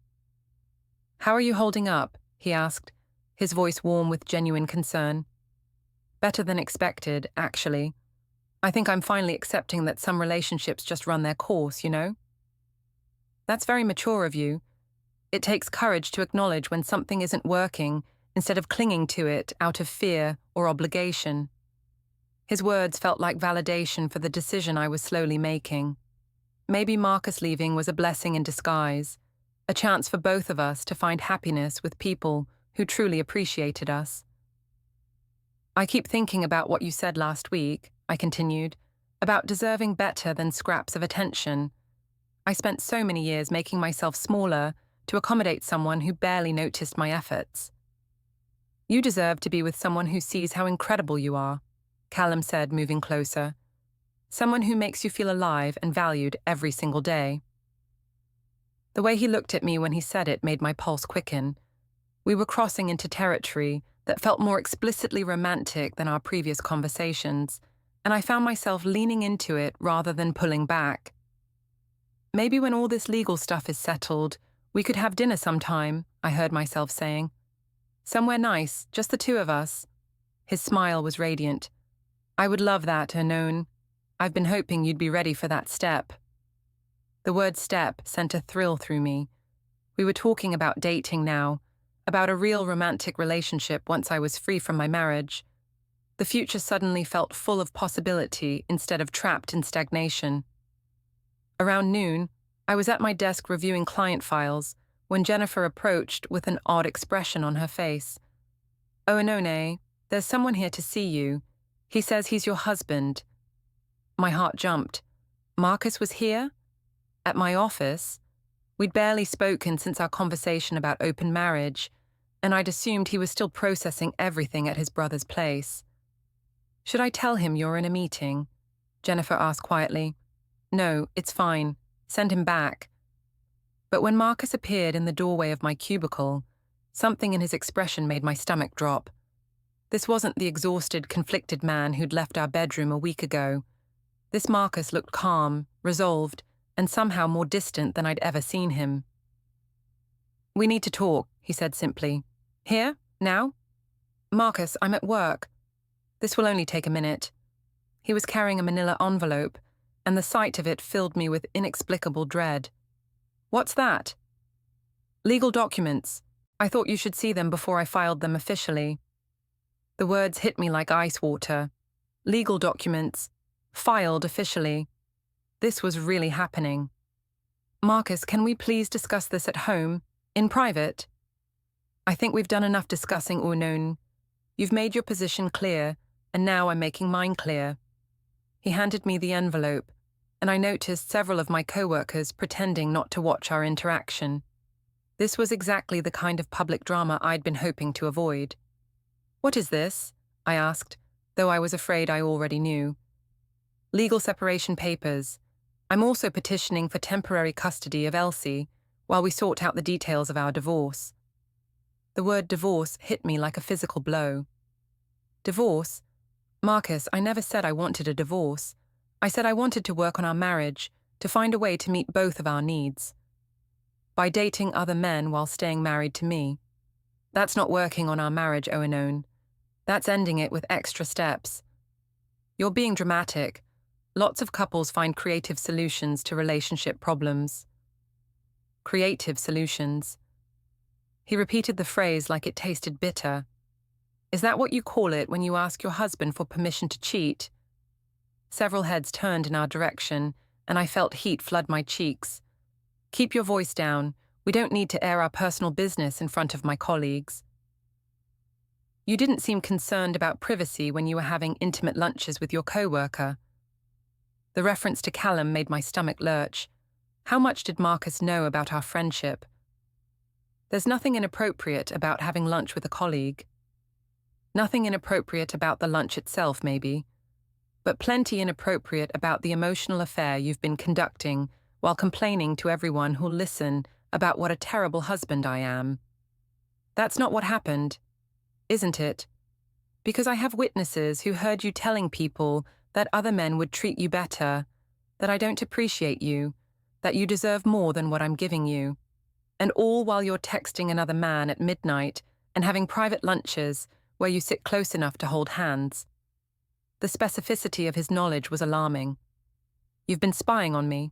"How are you holding up?" he asked, his voice warm with genuine concern. "Better than expected, actually. I think I'm finally accepting that some relationships just run their course, you know?" "That's very mature of you. It takes courage to acknowledge when something isn't working instead of clinging to it out of fear or obligation." His words felt like validation for the decision I was slowly making. Maybe Marcus leaving was a blessing in disguise, a chance for both of us to find happiness with people who truly appreciated us. "I keep thinking about what you said last week," I continued, "about deserving better than scraps of attention. I spent so many years making myself smaller to accommodate someone who barely noticed my efforts." "You deserve to be with someone who sees how incredible you are," Callum said, moving closer. "Someone who makes you feel alive and valued every single day." The way he looked at me when he said it made my pulse quicken. We were crossing into territory that felt more explicitly romantic than our previous conversations, and I found myself leaning into it rather than pulling back. "Maybe when all this legal stuff is settled, we could have dinner sometime," I heard myself saying. "Somewhere nice, just the two of us." His smile was radiant. "I would love that, Oenone. I've been hoping you'd be ready for that step." The word step sent a thrill through me. We were talking about dating now, about a real romantic relationship once I was free from my marriage. The future suddenly felt full of possibility instead of trapped in stagnation. Around noon, I was at my desk reviewing client files when Jennifer approached with an odd expression on her face. "Oenone, there's someone here to see you. He says he's your husband." My heart jumped. Marcus was here? At my office? We'd barely spoken since our conversation about open marriage, and I'd assumed he was still processing everything at his brother's place. "Should I tell him you're in a meeting?" Jennifer asked quietly. "No, it's fine. Send him back." But when Marcus appeared in the doorway of my cubicle, something in his expression made my stomach drop. This wasn't the exhausted, conflicted man who'd left our bedroom a week ago. This Marcus looked calm, resolved, and somehow more distant than I'd ever seen him. "We need to talk," he said simply. "Here? Now?" "Marcus, I'm at work. This will only take a minute." He was carrying a manila envelope, and the sight of it filled me with inexplicable dread. "What's that?" "Legal documents. I thought you should see them before I filed them officially." The words hit me like ice water. Legal documents. Filed officially. This was really happening. "Marcus, can we please discuss this at home, in private?" "I think we've done enough discussing, Oenone. You've made your position clear, and now I'm making mine clear." He handed me the envelope, and I noticed several of my co-workers pretending not to watch our interaction. This was exactly the kind of public drama I'd been hoping to avoid. "What is this?" I asked, though I was afraid I already knew. "Legal separation papers. I'm also petitioning for temporary custody of Elsie while we sort out the details of our divorce." The word divorce hit me like a physical blow. "Divorce? Marcus, I never said I wanted a divorce. I said I wanted to work on our marriage, to find a way to meet both of our needs. By dating other men while staying married to me. That's not working on our marriage, Oenone. That's ending it with extra steps. You're being dramatic. Lots of couples find creative solutions to relationship problems." Creative solutions. He repeated the phrase like it tasted bitter. "Is that what you call it when you ask your husband for permission to cheat?" Several heads turned in our direction, and I felt heat flood my cheeks. "Keep your voice down. We don't need to air our personal business in front of my colleagues." "You didn't seem concerned about privacy when you were having intimate lunches with your co-worker." The reference to Callum made my stomach lurch. How much did Marcus know about our friendship? "There's nothing inappropriate about having lunch with a colleague." Nothing inappropriate about the lunch itself, maybe, but plenty inappropriate about the emotional affair you've been conducting while complaining to everyone who'll listen about what a terrible husband I am. That's not what happened, isn't it? Because I have witnesses who heard you telling people that other men would treat you better, that I don't appreciate you, that you deserve more than what I'm giving you, and all while you're texting another man at midnight and having private lunches where you sit close enough to hold hands. The specificity of his knowledge was alarming. You've been spying on me.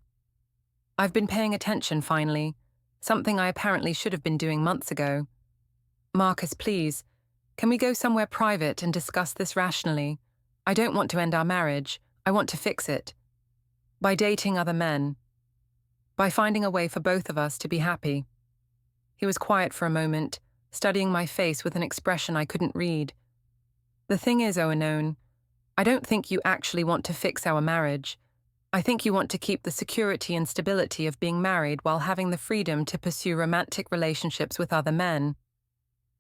I've been paying attention, finally, something I apparently should have been doing months ago. Marcus, please, can we go somewhere private and discuss this rationally? I don't want to end our marriage. I want to fix it. By dating other men. By finding a way for both of us to be happy. He was quiet for a moment, studying my face with an expression I couldn't read. The thing is, Oenone, I don't think you actually want to fix our marriage. I think you want to keep the security and stability of being married while having the freedom to pursue romantic relationships with other men.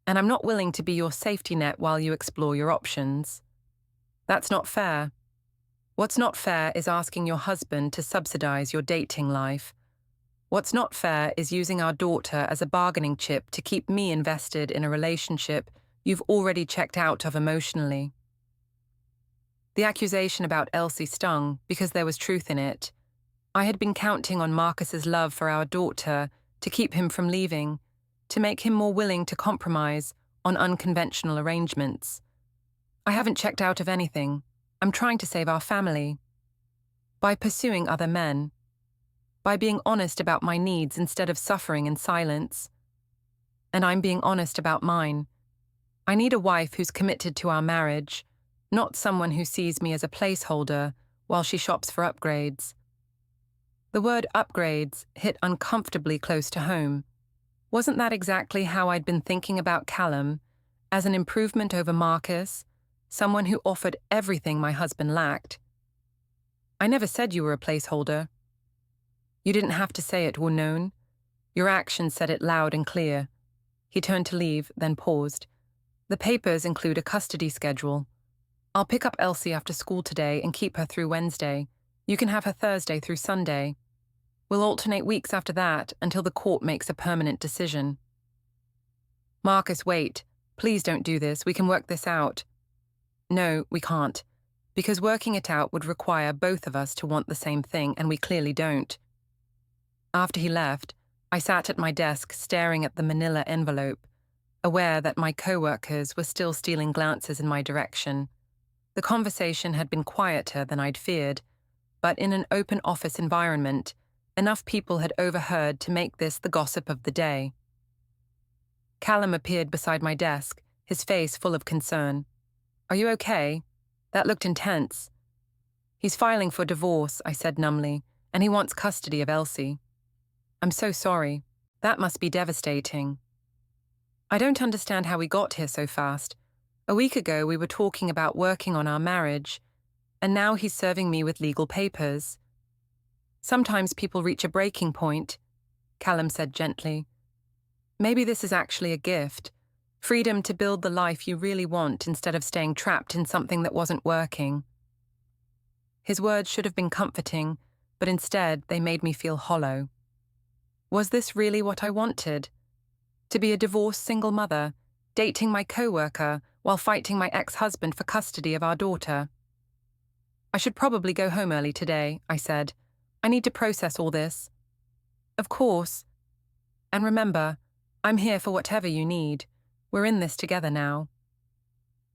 And I'm not willing to be your safety net while you explore your options. That's not fair. What's not fair is asking your husband to subsidize your dating life. What's not fair is using our daughter as a bargaining chip to keep me invested in a relationship you've already checked out of emotionally. The accusation about Elsie stung because there was truth in it. I had been counting on Marcus's love for our daughter to keep him from leaving, to make him more willing to compromise on unconventional arrangements. I haven't checked out of anything. I'm trying to save our family. By pursuing other men. By being honest about my needs instead of suffering in silence. And I'm being honest about mine. I need a wife who's committed to our marriage, not someone who sees me as a placeholder while she shops for upgrades. The word upgrades hit uncomfortably close to home. Wasn't that exactly how I'd been thinking about Callum, as an improvement over Marcus, someone who offered everything my husband lacked? I never said you were a placeholder. You didn't have to say it, Oenone. Your actions said it loud and clear. He turned to leave, then paused. The papers include a custody schedule. I'll pick up Elsie after school today and keep her through Wednesday. You can have her Thursday through Sunday. We'll alternate weeks after that until the court makes a permanent decision. Marcus, wait. Please don't do this. We can work this out. No, we can't. Because working it out would require both of us to want the same thing, and we clearly don't. After he left, I sat at my desk staring at the manila envelope, aware that my co-workers were still stealing glances in my direction. The conversation had been quieter than I'd feared, but in an open office environment, enough people had overheard to make this the gossip of the day. Callum appeared beside my desk, his face full of concern. Are you okay? That looked intense. He's filing for divorce, I said numbly, and he wants custody of Elsie. I'm so sorry. That must be devastating. I don't understand how we got here so fast. A week ago we were talking about working on our marriage, and now he's serving me with legal papers. Sometimes people reach a breaking point, Callum said gently. Maybe this is actually a gift, freedom to build the life you really want instead of staying trapped in something that wasn't working. His words should have been comforting, but instead they made me feel hollow. Was this really what I wanted? To be a divorced single mother, dating my co-worker while fighting my ex-husband for custody of our daughter? I should probably go home early today, I said. I need to process all this. Of course. And remember, I'm here for whatever you need. We're in this together now.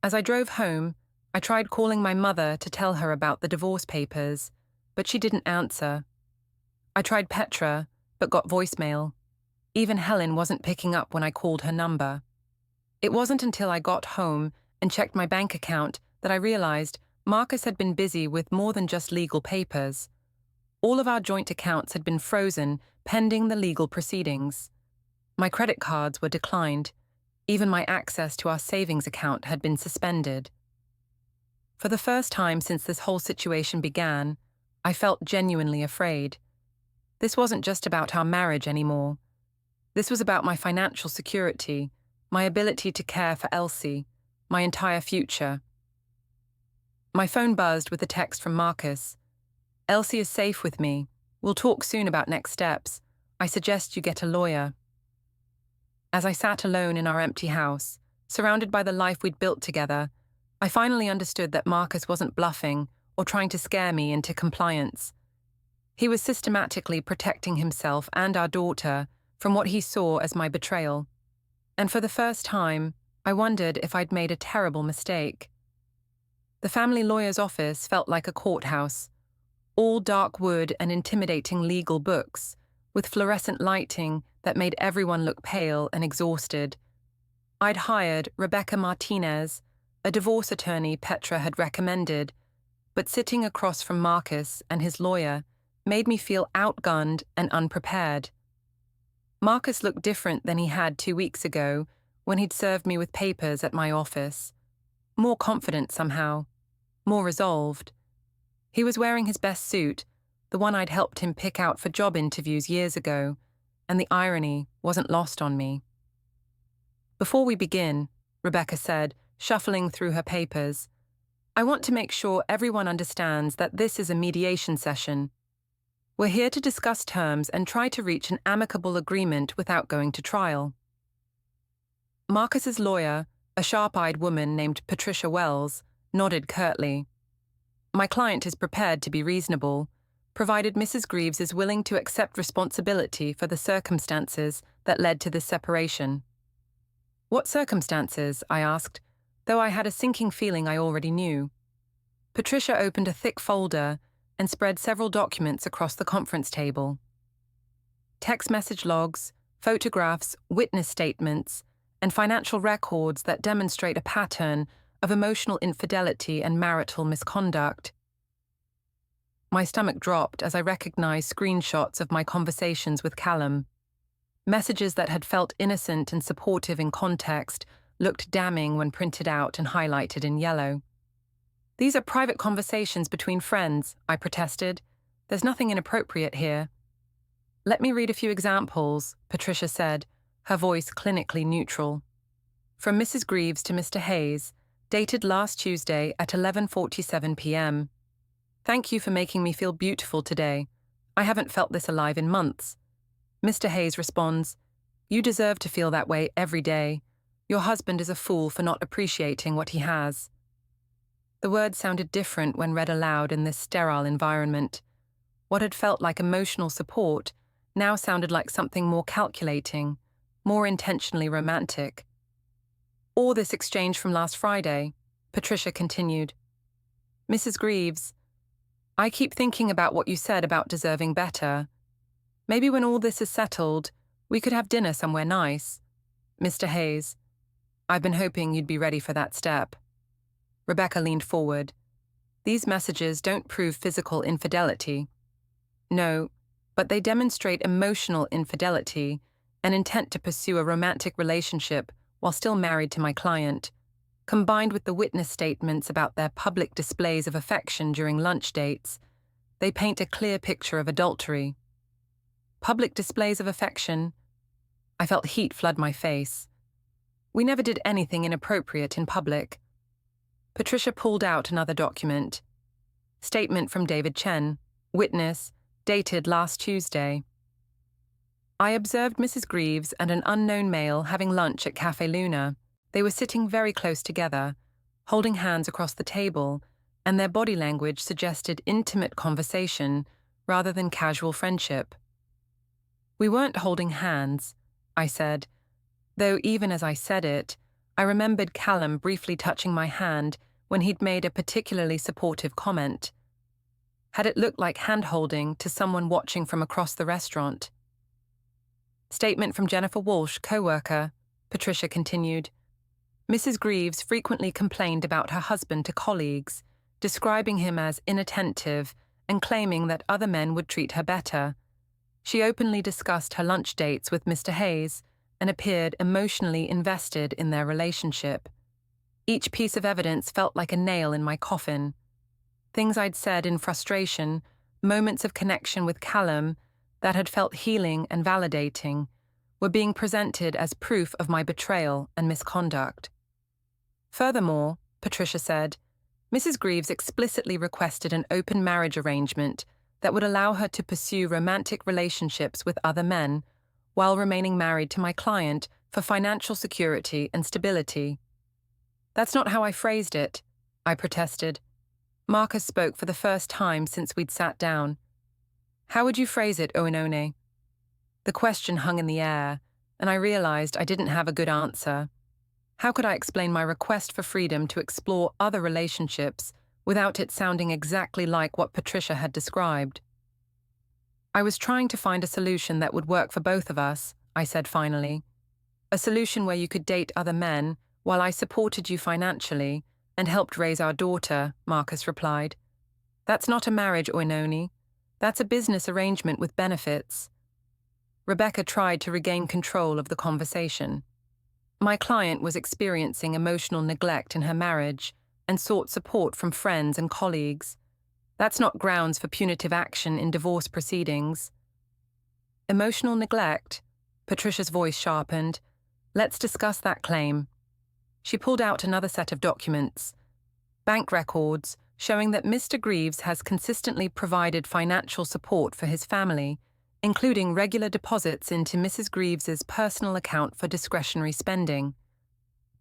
As I drove home, I tried calling my mother to tell her about the divorce papers, but she didn't answer. I tried Petra, but got voicemail. Even Helen wasn't picking up when I called her number. It wasn't until I got home and checked my bank account that I realized Marcus had been busy with more than just legal papers. All of our joint accounts had been frozen pending the legal proceedings. My credit cards were declined. Even my access to our savings account had been suspended. For the first time since this whole situation began, I felt genuinely afraid. This wasn't just about our marriage anymore. This was about my financial security, my ability to care for Elsie, my entire future. My phone buzzed with a text from Marcus. Elsie is safe with me. We'll talk soon about next steps. I suggest you get a lawyer. As I sat alone in our empty house, surrounded by the life we'd built together, I finally understood that Marcus wasn't bluffing or trying to scare me into compliance. He was systematically protecting himself and our daughter from what he saw as my betrayal. And for the first time, I wondered if I'd made a terrible mistake. The family lawyer's office felt like a courthouse, all dark wood and intimidating legal books, with fluorescent lighting that made everyone look pale and exhausted. I'd hired Rebecca Martinez, a divorce attorney Petra had recommended, but sitting across from Marcus and his lawyer made me feel outgunned and unprepared. Marcus looked different than he had 2 weeks ago when he'd served me with papers at my office. More confident somehow, more resolved. He was wearing his best suit, the one I'd helped him pick out for job interviews years ago, and the irony wasn't lost on me. "Before we begin," Rebecca said, shuffling through her papers, "I want to make sure everyone understands that this is a mediation session. We're here to discuss terms and try to reach an amicable agreement without going to trial." Marcus's lawyer, a sharp-eyed woman named Patricia Wells, nodded curtly. "My client is prepared to be reasonable, provided Mrs. Greaves is willing to accept responsibility for the circumstances that led to this separation." "What circumstances?" I asked, though I had a sinking feeling I already knew. Patricia opened a thick folder and spread several documents across the conference table. Text message logs, photographs, witness statements, and financial records that demonstrate a pattern of emotional infidelity and marital misconduct. My stomach dropped as I recognized screenshots of my conversations with Callum. Messages that had felt innocent and supportive in context looked damning when printed out and highlighted in yellow. "These are private conversations between friends," I protested. "There's nothing inappropriate here." "Let me read a few examples," Patricia said, her voice clinically neutral. "From Mrs. Greaves to Mr. Hayes, dated last Tuesday at 11:47 p.m. Thank you for making me feel beautiful today. I haven't felt this alive in months." Mr. Hayes responds, "You deserve to feel that way every day. Your husband is a fool for not appreciating what he has." The words sounded different when read aloud in this sterile environment. What had felt like emotional support now sounded like something more calculating, more intentionally romantic. "Or this exchange from last Friday," Patricia continued. "Mrs. Greaves, I keep thinking about what you said about deserving better. Maybe when all this is settled, we could have dinner somewhere nice." Mr. Hayes, "I've been hoping you'd be ready for that step." Rebecca leaned forward. "These messages don't prove physical infidelity." "No, but they demonstrate emotional infidelity, an intent to pursue a romantic relationship while still married to my client, combined with the witness statements about their public displays of affection during lunch dates. They paint a clear picture of adultery." "Public displays of affection?" I felt heat flood my face. "We never did anything inappropriate in public." Patricia pulled out another document. Statement from David Chen, witness, dated last Tuesday. "I observed Mrs. Greaves and an unknown male having lunch at Café Luna. They were sitting very close together, holding hands across the table, and their body language suggested intimate conversation rather than casual friendship." "We weren't holding hands," I said, though even as I said it, I remembered Callum briefly touching my hand when he'd made a particularly supportive comment. Had it looked like hand-holding to someone watching from across the restaurant? Statement from Jennifer Walsh, co-worker, Patricia continued. "Mrs. Greaves frequently complained about her husband to colleagues, describing him as inattentive and claiming that other men would treat her better. She openly discussed her lunch dates with Mr. Hayes and appeared emotionally invested in their relationship. Each piece of evidence felt like a nail in my coffin. Things I'd said in frustration, moments of connection with Callum that had felt healing and validating, were being presented as proof of my betrayal and misconduct. Furthermore, Patricia said, Mrs. Greaves explicitly requested an open marriage arrangement that would allow her to pursue romantic relationships with other men while remaining married to my client for financial security and stability. That's not how I phrased it, I protested. Marcus spoke for the first time since we'd sat down. How would you phrase it, Oenone? The question hung in the air, and I realized I didn't have a good answer. How could I explain my request for freedom to explore other relationships without it sounding exactly like what Patricia had described? I was trying to find a solution that would work for both of us, I said finally. A solution where you could date other men while I supported you financially and helped raise our daughter, Marcus replied. That's not a marriage, Oenone. That's a business arrangement with benefits. Rebecca tried to regain control of the conversation. My client was experiencing emotional neglect in her marriage and sought support from friends and colleagues. That's not grounds for punitive action in divorce proceedings. Emotional neglect? Patricia's voice sharpened. Let's discuss that claim. She pulled out another set of documents. Bank records showing that Mr. Greaves has consistently provided financial support for his family, including regular deposits into Mrs. Greaves's personal account for discretionary spending.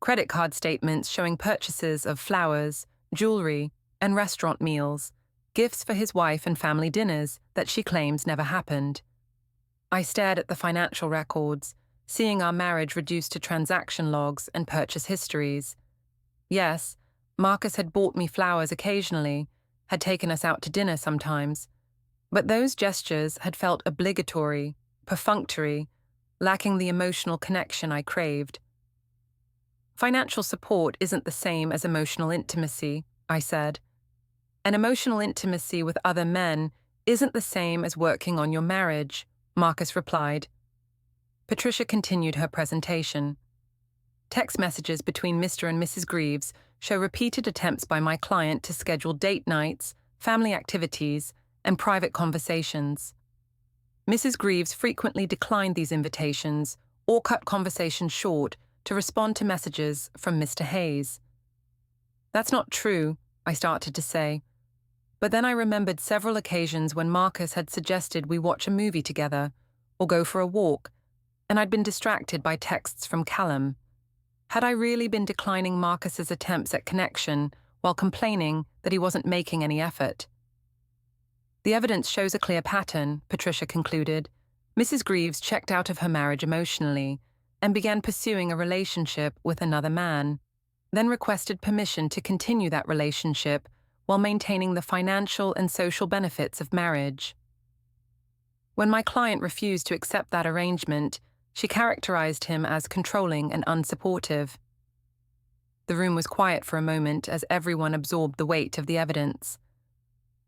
Credit card statements showing purchases of flowers, jewelry, and restaurant meals, gifts for his wife and family dinners that she claims never happened. I stared at the financial records, seeing our marriage reduced to transaction logs and purchase histories. Yes, Marcus had bought me flowers occasionally, had taken us out to dinner sometimes, but those gestures had felt obligatory, perfunctory, lacking the emotional connection I craved. Financial support isn't the same as emotional intimacy, I said. And emotional intimacy with other men isn't the same as working on your marriage, Marcus replied. Patricia continued her presentation. Text messages between Mr. and Mrs. Greaves show repeated attempts by my client to schedule date nights, family activities, and private conversations. Mrs. Greaves frequently declined these invitations or cut conversations short to respond to messages from Mr. Hayes. That's not true, I started to say, but then I remembered several occasions when Marcus had suggested we watch a movie together or go for a walk, and I'd been distracted by texts from Callum. Had I really been declining Marcus's attempts at connection while complaining that he wasn't making any effort? The evidence shows a clear pattern, Patricia concluded. Mrs. Greaves checked out of her marriage emotionally and began pursuing a relationship with another man, then requested permission to continue that relationship while maintaining the financial and social benefits of marriage. When my client refused to accept that arrangement, she characterized him as controlling and unsupportive. The room was quiet for a moment as everyone absorbed the weight of the evidence.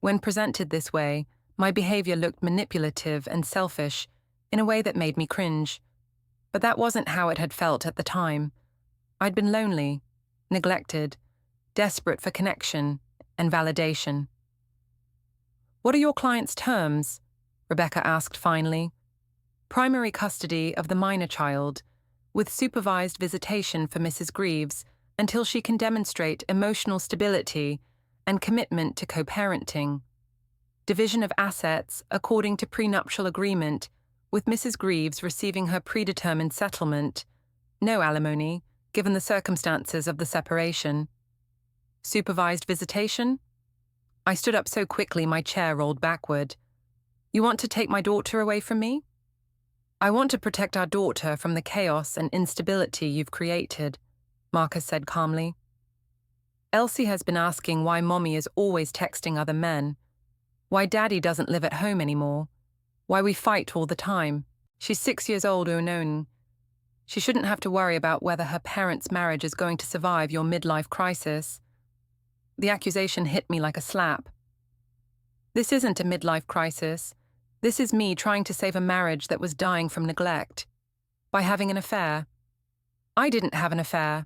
When presented this way, my behavior looked manipulative and selfish in a way that made me cringe. But that wasn't how it had felt at the time. I'd been lonely, neglected, desperate for connection and validation. "What are your client's terms?" Rebecca asked finally. "Primary custody of the minor child, with supervised visitation for Mrs. Greaves until she can demonstrate emotional stability and commitment to co-parenting. Division of assets according to prenuptial agreement, with Mrs. Greaves receiving her predetermined settlement. No alimony, given the circumstances of the separation. Supervised visitation?" I stood up so quickly my chair rolled backward. "You want to take my daughter away from me?" "I want to protect our daughter from the chaos and instability you've created," Marcus said calmly. "Elsie has been asking why Mommy is always texting other men, why Daddy doesn't live at home anymore, why we fight all the time. She's 6 years old, Oenone. She shouldn't have to worry about whether her parents' marriage is going to survive your midlife crisis." The accusation hit me like a slap. "This isn't a midlife crisis. This is me trying to save a marriage that was dying from neglect. By having an affair." "I didn't have an affair."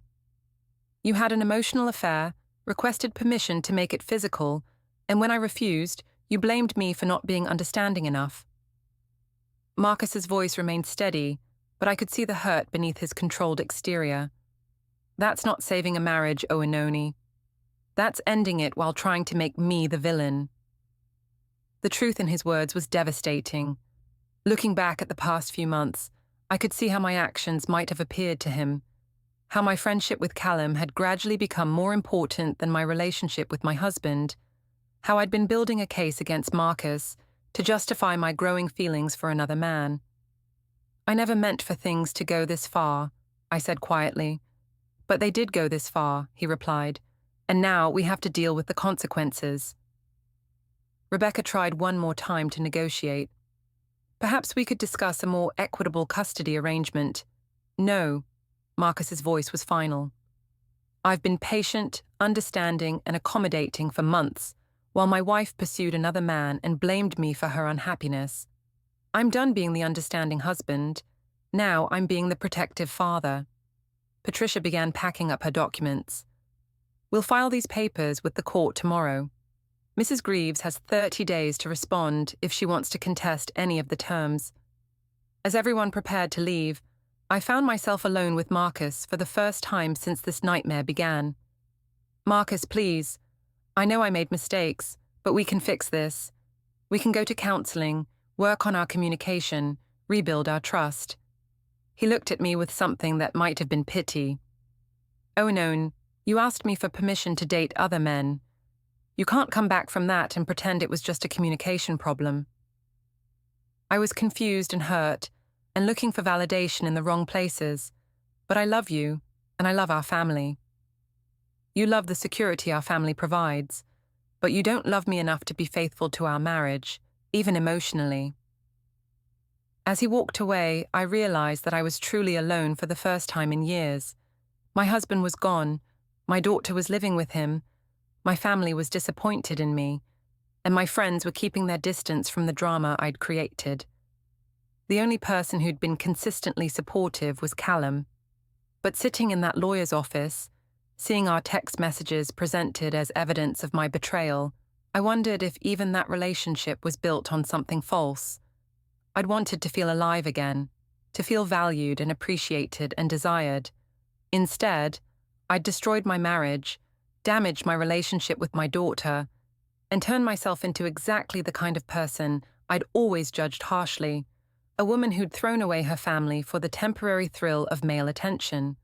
"You had an emotional affair, requested permission to make it physical, and when I refused, you blamed me for not being understanding enough." Marcus's voice remained steady, but I could see the hurt beneath his controlled exterior. "That's not saving a marriage, Oenone. That's ending it while trying to make me the villain." The truth in his words was devastating. Looking back at the past few months, I could see how my actions might have appeared to him, how my friendship with Callum had gradually become more important than my relationship with my husband, how I'd been building a case against Marcus, to justify my growing feelings for another man. I never meant for things to go this far, I said quietly. But they did go this far, he replied, and now we have to deal with the consequences. Rebecca tried one more time to negotiate. Perhaps we could discuss a more equitable custody arrangement. No, Marcus's voice was final. I've been patient, understanding, and accommodating for months, while my wife pursued another man and blamed me for her unhappiness. I'm done being the understanding husband. Now I'm being the protective father. Patricia began packing up her documents. We'll file these papers with the court tomorrow. Mrs. Greaves has 30 days to respond if she wants to contest any of the terms. As everyone prepared to leave, I found myself alone with Marcus for the first time since this nightmare began. Marcus, please. I know I made mistakes, but we can fix this. We can go to counseling, work on our communication, rebuild our trust. He looked at me with something that might have been pity. Oenone, you asked me for permission to date other men. You can't come back from that and pretend it was just a communication problem. I was confused and hurt, and looking for validation in the wrong places, but I love you, and I love our family. You love the security our family provides, but you don't love me enough to be faithful to our marriage, even emotionally. As he walked away, I realized that I was truly alone for the first time in years. My husband was gone, my daughter was living with him, my family was disappointed in me, and my friends were keeping their distance from the drama I'd created. The only person who'd been consistently supportive was Callum. But sitting in that lawyer's office, seeing our text messages presented as evidence of my betrayal, I wondered if even that relationship was built on something false. I'd wanted to feel alive again, to feel valued and appreciated and desired. Instead, I'd destroyed my marriage, damaged my relationship with my daughter, and turned myself into exactly the kind of person I'd always judged harshly, a woman who'd thrown away her family for the temporary thrill of male attention.